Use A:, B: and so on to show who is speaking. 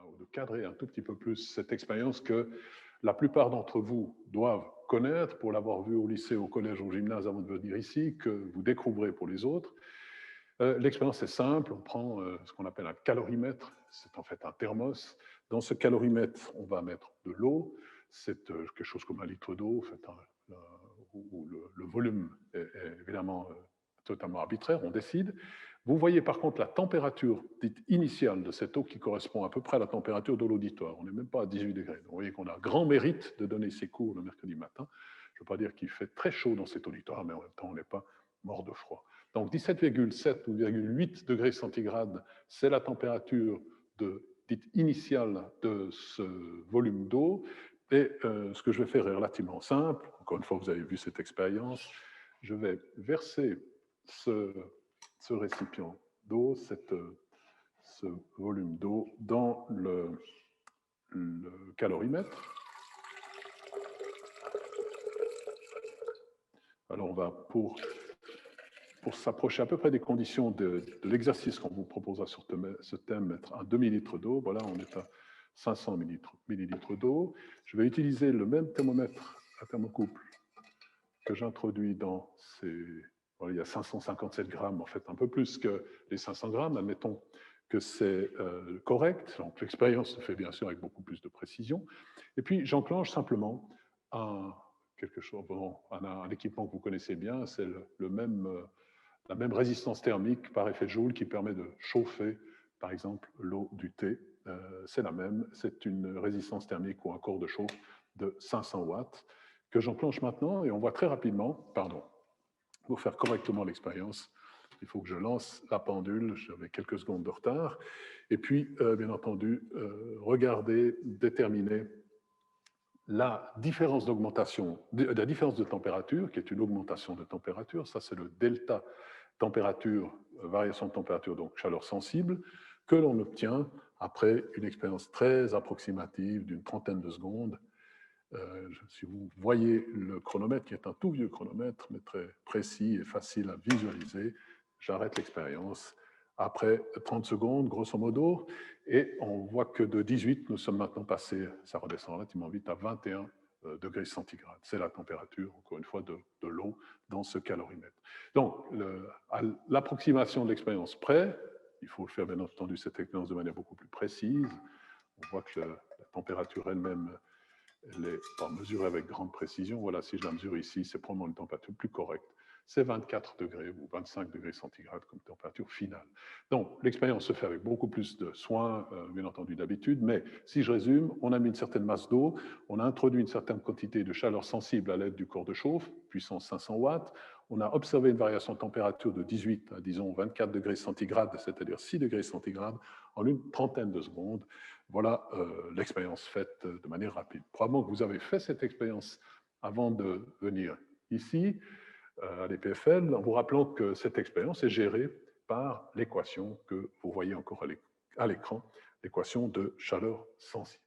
A: ou de cadrer un tout petit peu plus cette expérience que la plupart d'entre vous doivent connaître pour l'avoir vu au lycée, au collège, au gymnase avant de venir ici, que vous découvrez pour les autres. L'expérience est simple, on prend ce qu'on appelle un calorimètre, c'est en fait un thermos. Dans ce calorimètre, on va mettre de l'eau, c'est quelque chose comme 1 litre d'eau, en fait, où le volume est évidemment totalement arbitraire, on décide. Vous voyez par contre la température dite initiale de cette eau qui correspond à peu près à la température de l'auditoire. On n'est même pas à 18 degrés. Donc vous voyez qu'on a grand mérite de donner ces cours le mercredi matin. Je ne veux pas dire qu'il fait très chaud dans cet auditoire, mais en même temps, on n'est pas mort de froid. Donc 17,7 ou 8 degrés centigrades, c'est la température dite initiale de ce volume d'eau. Et ce que je vais faire est relativement simple. Encore une fois, vous avez vu cette expérience. Je vais verser ce récipient d'eau, ce volume d'eau, dans le calorimètre. Alors, on va, pour s'approcher à peu près des conditions de l'exercice qu'on vous proposera sur ce thème, mettre un demi-litre d'eau. Voilà, on est à 500 millilitres d'eau. Je vais utiliser le même thermomètre à thermocouple que j'introduis dans ces... Voilà, il y a 557 grammes, en fait, un peu plus que les 500 grammes. Admettons que c'est correct. Donc, l'expérience se fait bien sûr avec beaucoup plus de précision. Et puis, j'enclenche simplement un équipement que vous connaissez bien, c'est la même résistance thermique par effet Joule qui permet de chauffer, par exemple, l'eau du thé. C'est la même, c'est une résistance thermique ou un corps de chauffe de 500 watts que j'enclenche maintenant, et on voit très rapidement, pour faire correctement l'expérience, il faut que je lance la pendule, j'avais quelques secondes de retard, et puis, bien entendu, regarder, déterminer la différence d'augmentation, la différence de température, qui est une augmentation de température, ça c'est le delta température, variation de température, donc chaleur sensible, que l'on obtient après une expérience très approximative d'une trentaine de secondes. Si vous voyez le chronomètre, qui est un tout vieux chronomètre, mais très précis et facile à visualiser, j'arrête l'expérience après 30 secondes, grosso modo, et on voit que de 18, nous sommes maintenant passés, ça redescend relativement vite, à 21 degrés centigrades. C'est la température, encore une fois, de l'eau dans ce calorimètre. Donc, à l'approximation de l'expérience près, il faut faire, bien entendu, cette expérience de manière beaucoup plus précise. On voit que la température elle-même, elle n'est pas mesurée avec grande précision. Voilà, si je la mesure ici, c'est probablement une température plus correcte. C'est 24 degrés ou 25 degrés centigrades comme température finale. Donc, l'expérience se fait avec beaucoup plus de soin, bien entendu, d'habitude, mais si je résume, on a mis une certaine masse d'eau, on a introduit une certaine quantité de chaleur sensible à l'aide du corps de chauffe, puissance 500 watts, on a observé une variation de température de 18 à, disons, 24 degrés centigrades, c'est-à-dire 6 degrés centigrades, en une trentaine de secondes. Voilà l'expérience faite de manière rapide. Probablement que vous avez fait cette expérience avant de venir ici, à l'EPFL, en vous rappelant que cette expérience est gérée par l'équation que vous voyez encore à l'écran, l'équation de chaleur sensible.